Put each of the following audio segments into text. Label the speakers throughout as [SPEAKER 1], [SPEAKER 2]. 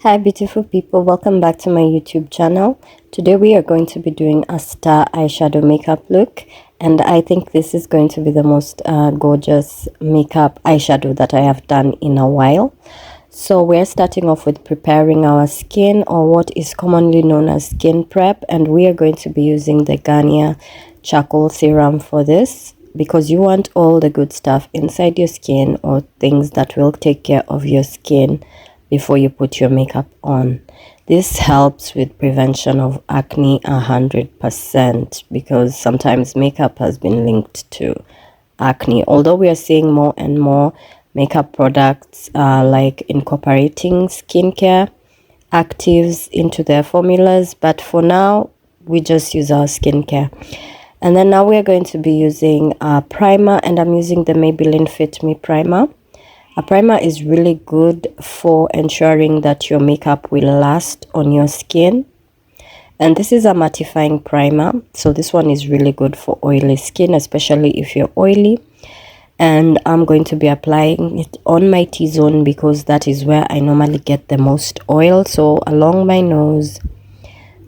[SPEAKER 1] Hi beautiful people, welcome back to my YouTube channel. Today we are going to be doing a star eyeshadow makeup look, and I think this is going to be the most gorgeous makeup eyeshadow that I have done in a while. So we're starting off with preparing our skin, or what is commonly known as skin prep, and we are going to be using the Garnier charcoal serum for this, because you want all the good stuff inside your skin, or things that will take care of your skin before you put your makeup on. This helps with prevention of acne 100%, because sometimes makeup has been linked to acne, although we are seeing more and more makeup products like incorporating skincare actives into their formulas, but for now we just use our skincare. And then now we're going to be using a primer, and I'm using the Maybelline Fit Me primer. A primer is really good for ensuring that your makeup will last on your skin. And this is a mattifying primer, so this one is really good for oily skin, especially if you're oily. And I'm going to be applying it on my T-zone because that is where I normally get the most oil. So along my nose,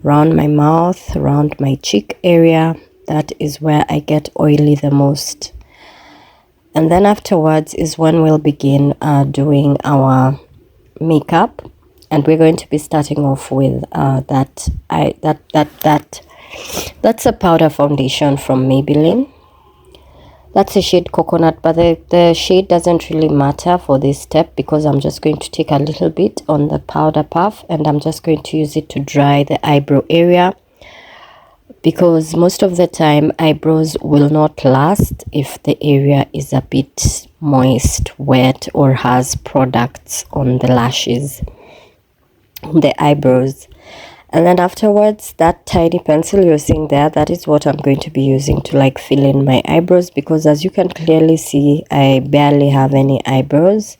[SPEAKER 1] around my mouth, around my cheek area, that is where I get oily the most. And then afterwards is when we'll begin doing our makeup, and we're going to be starting off with that's a powder foundation from Maybelline. That's a shade Coconut, but the shade doesn't really matter for this step, because I'm just going to take a little bit on the powder puff, and I'm just going to use it to dry the eyebrow area, because most of the time eyebrows will not last if the area is a bit moist, wet, or has products on the lashes, the eyebrows. And then afterwards, that tiny pencil you're seeing there, that is what I'm going to be using to like fill in my eyebrows, because as you can clearly see, I barely have any eyebrows,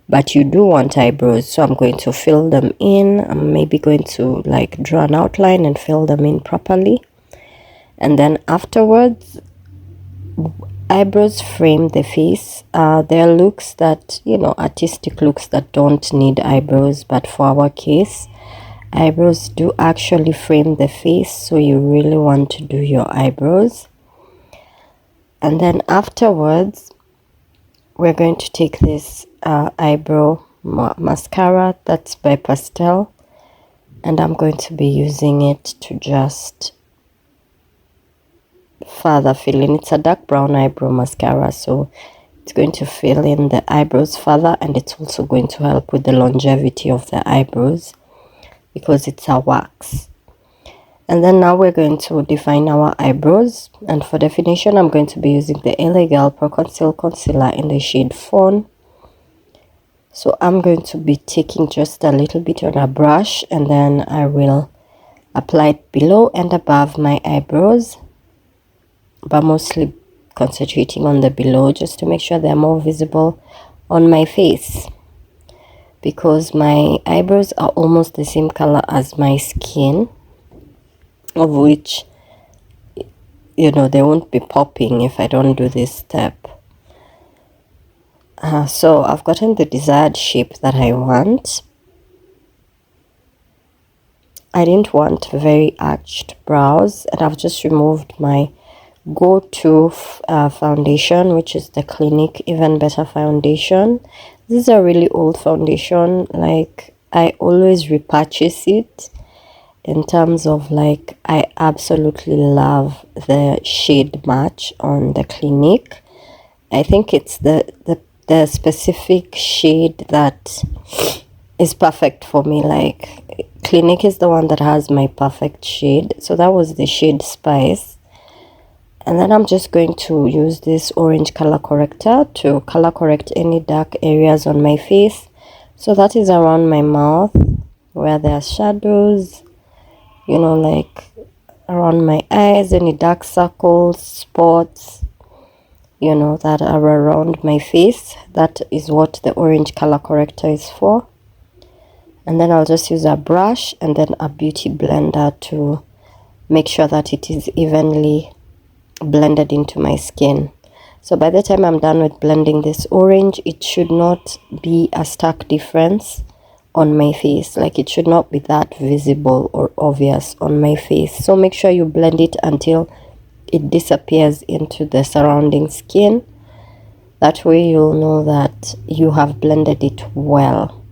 [SPEAKER 1] but you do want eyebrows. So I'm going to fill them in. I'm maybe going to like draw an outline and fill them in properly. And then afterwards, eyebrows frame the face. There are looks that, artistic looks that don't need eyebrows, but for our case, eyebrows do actually frame the face, so you really want to do your eyebrows. And then afterwards, we're going to take this eyebrow mascara, that's by Pastel, and I'm going to be using it to just further fill in. It's a dark brown eyebrow mascara, so it's going to fill in the eyebrows further, and it's also going to help with the longevity of the eyebrows because it's a wax. And then now we're going to define our eyebrows, and for definition I'm going to be using the LA Girl Pro Conceal Concealer in the shade Fawn. So I'm going to be taking just a little bit on a brush, and then I will apply it below and above my eyebrows, but mostly concentrating on the below just to make sure they're more visible on my face, because my eyebrows are almost the same color as my skin, of which they won't be popping if I don't do this step. So I've gotten the desired shape that I want. I didn't want very arched brows, and I've just removed my go-to foundation, which is the Clinique Even Better foundation. This is a really old foundation, like I always repurchase it, in terms of like I absolutely love the shade match on the Clinique. I think it's the specific shade that is perfect for me. Like Clinique is the one that has my perfect shade, so that was the shade Spice. And then I'm just going to use this orange color corrector to color correct any dark areas on my face. So that is around my mouth where there are shadows, like around my eyes, any dark circles, spots, that are around my face. That is what the orange color corrector is for. And then I'll just use a brush and then a beauty blender to make sure that it is evenly blended into my skin. So by the time I'm done with blending this orange, it should not be a stark difference on my face. Like, it should not be that visible or obvious on my face. So make sure you blend it until it disappears into the surrounding skin. That way you'll know that you have blended it well.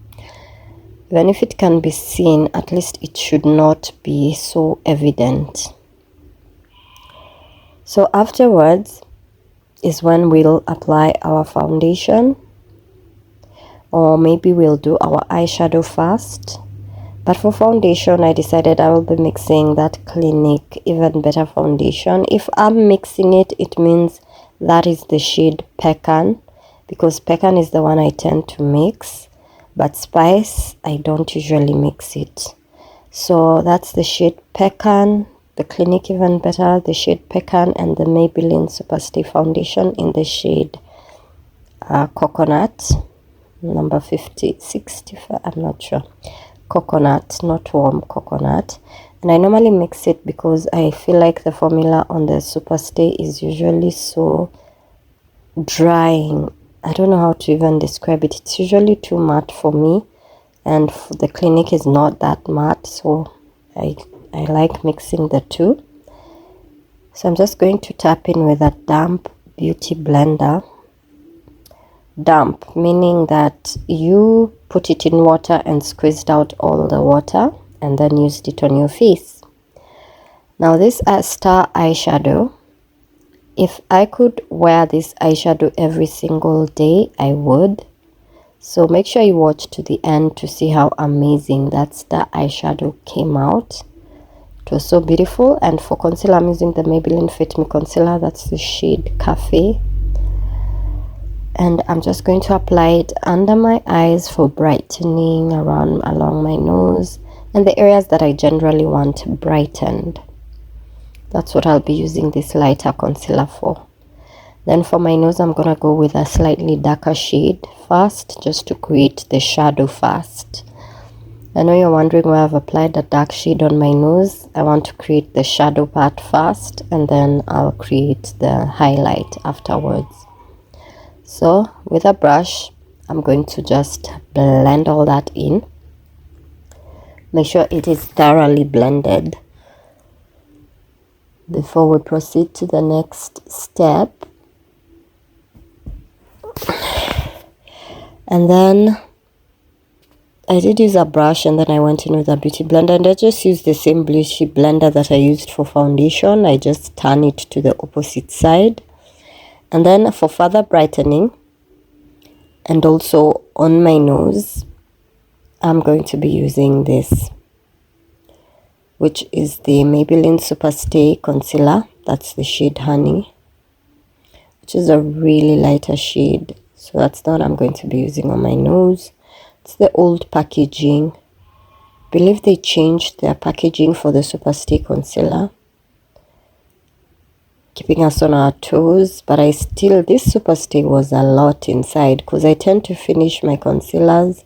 [SPEAKER 1] Even if it can be seen, at least it should not be so evident. So afterwards is when we'll apply our foundation, or maybe we'll do our eyeshadow first. But for foundation, I decided I will be mixing that Clinique Even Better foundation. If I'm mixing it, it means that is the shade Pecan, because Pecan is the one I tend to mix, but Spice, I don't usually mix it. So that's the shade Pecan, the Clinique Even Better, the shade Pecan, and the Maybelline Superstay foundation in the shade Coconut, number 65, I'm not sure. Coconut, not warm, coconut. And I normally mix it because I feel like the formula on the Superstay is usually so drying. I don't know how to even describe it. It's usually too matte for me, and the Clinique is not that matte, so I like mixing the two. So I'm just going to tap in with a damp beauty blender. Damp meaning that you put it in water and squeezed out all the water and then used it on your face. Now this Star eyeshadow, if I could wear this eyeshadow every single day, I would. So make sure you watch to the end to see how amazing that Star eyeshadow came out. It was so beautiful. And for concealer, I'm using the Maybelline Fit Me concealer. That's the shade Cafe. And I'm just going to apply it under my eyes for brightening, along my nose, and the areas that I generally want brightened. That's what I'll be using this lighter concealer for. Then for my nose, I'm gonna go with a slightly darker shade first, just to create the shadow first. I know you're wondering why I've applied a dark shade on my nose. I want to create the shadow part first, and then I'll create the highlight afterwards. So with a brush, I'm going to just blend all that in. Make sure it is thoroughly blended before we proceed to the next step. And then I did use a brush, and then I went in with a beauty blender, and I just used the same beauty blender that I used for foundation. I just turn it to the opposite side. And then for further brightening, and also on my nose, I'm going to be using this, which is the Maybelline Superstay concealer. That's the shade Honey, which is a really lighter shade. So that's not what I'm going to be using on my nose. It's the old packaging. I believe they changed their packaging for the Superstay concealer, keeping us on our toes. But this Superstay was a lot inside, because I tend to finish my concealers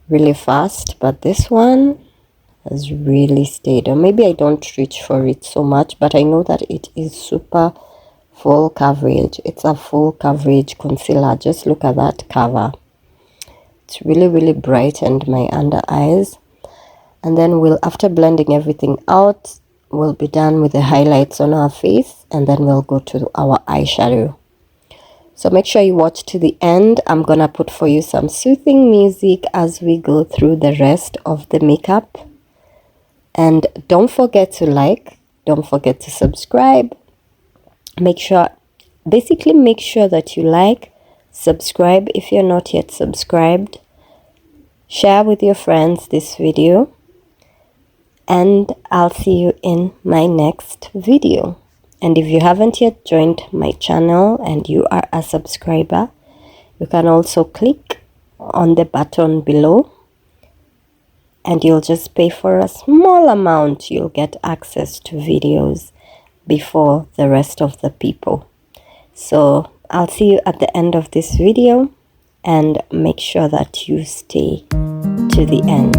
[SPEAKER 1] really fast, but this one has really stayed. Or maybe I don't reach for it so much, but I know that it is super full coverage. It's a full coverage concealer. Just look at that cover. It's really brightened my under eyes. And then after blending everything out, we'll be done with the highlights on our face, and then we'll go to our eyeshadow. So make sure you watch to the end. I'm gonna put for you some soothing music as we go through the rest of the makeup. And don't forget to like, don't forget to subscribe. Make sure that you like, subscribe if you're not yet subscribed. Share with your friends this video. And I'll see you in my next video. And if you haven't yet joined my channel and you are a subscriber, you can also click on the button below, and you'll just pay for a small amount. You'll get access to videos before the rest of the people. So I'll see you at the end of this video, and make sure that you stay to the end.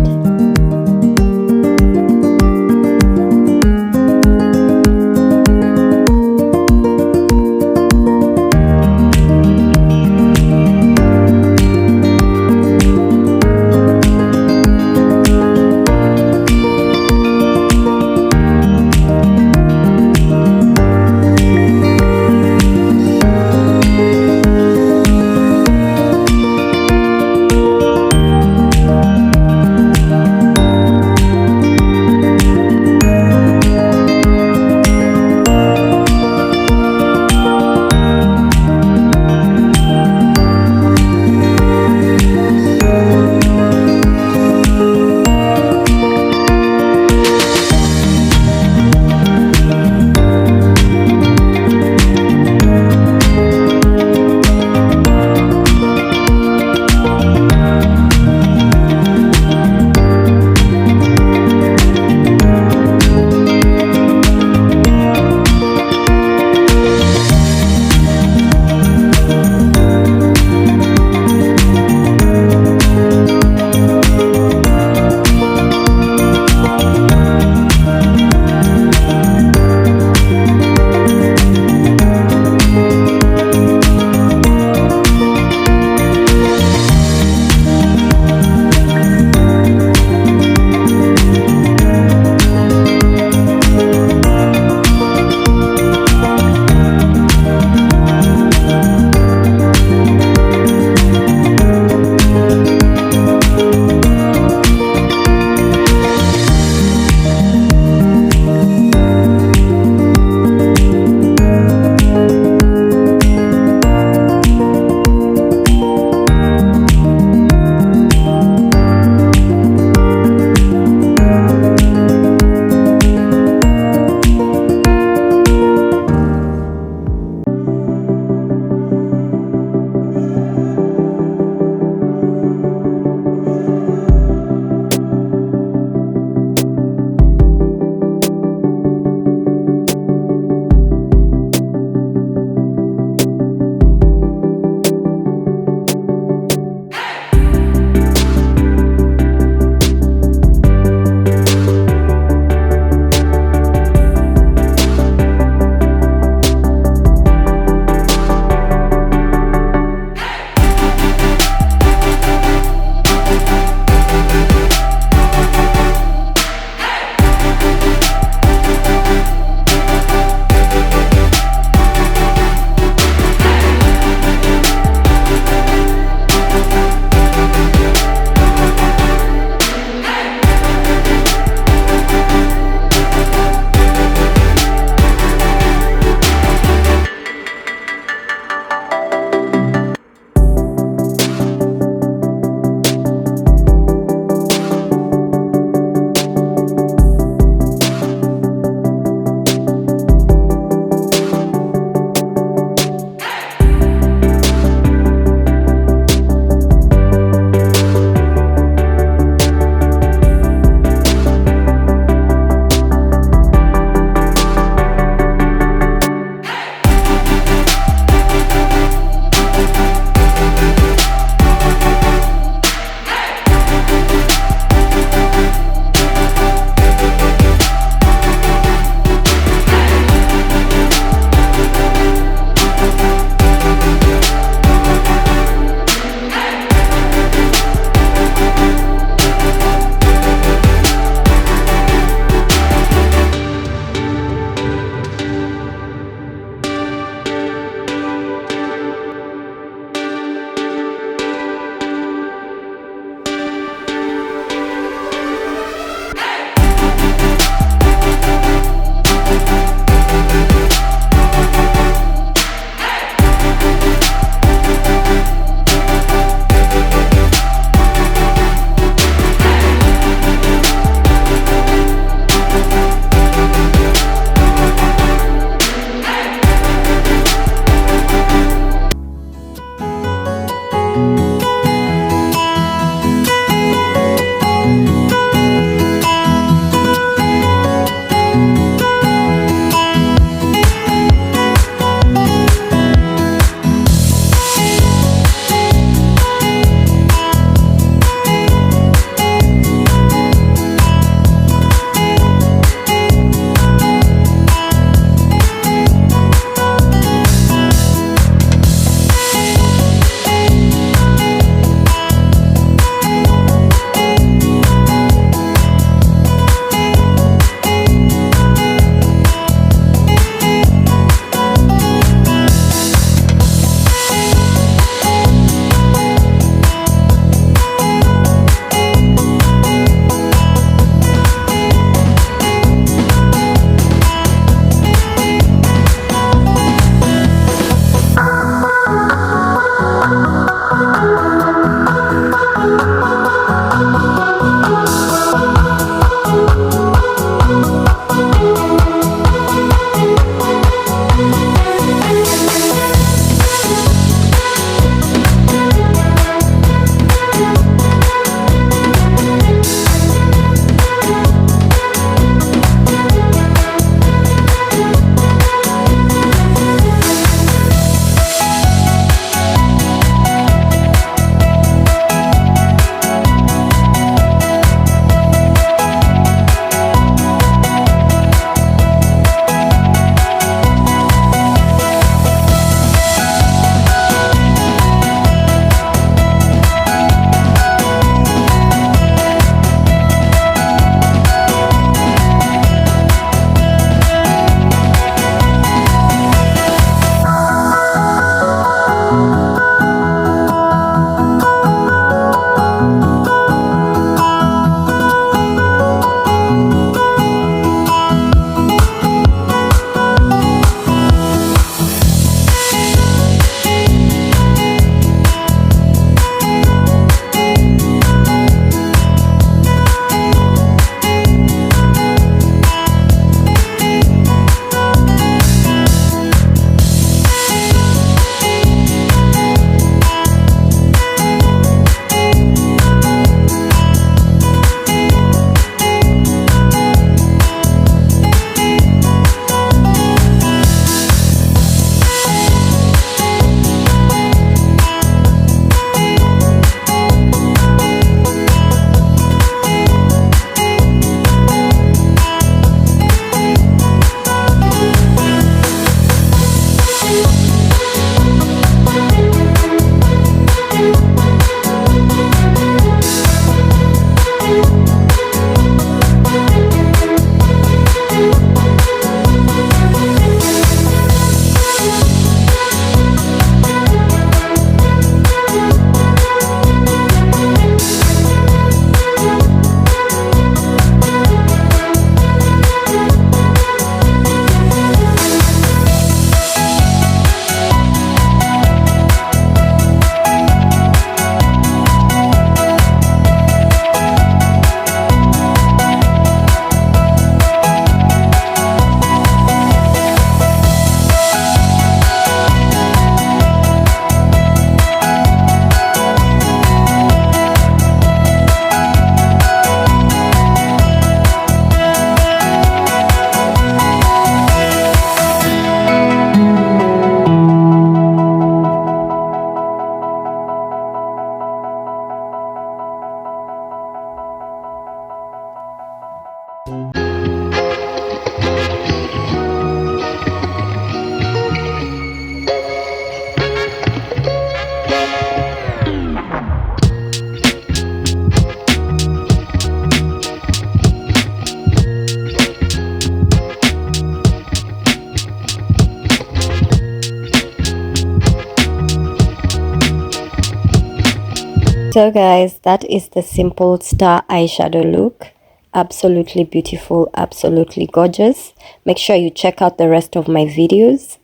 [SPEAKER 1] So guys, that is the simple star eyeshadow look. Absolutely beautiful, absolutely gorgeous. Make sure you check out the rest of my videos,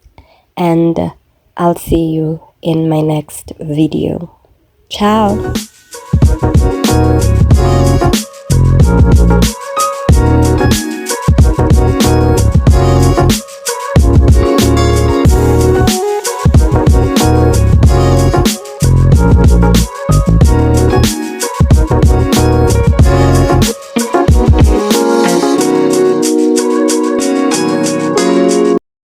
[SPEAKER 1] and I'll see you in my next video. Ciao.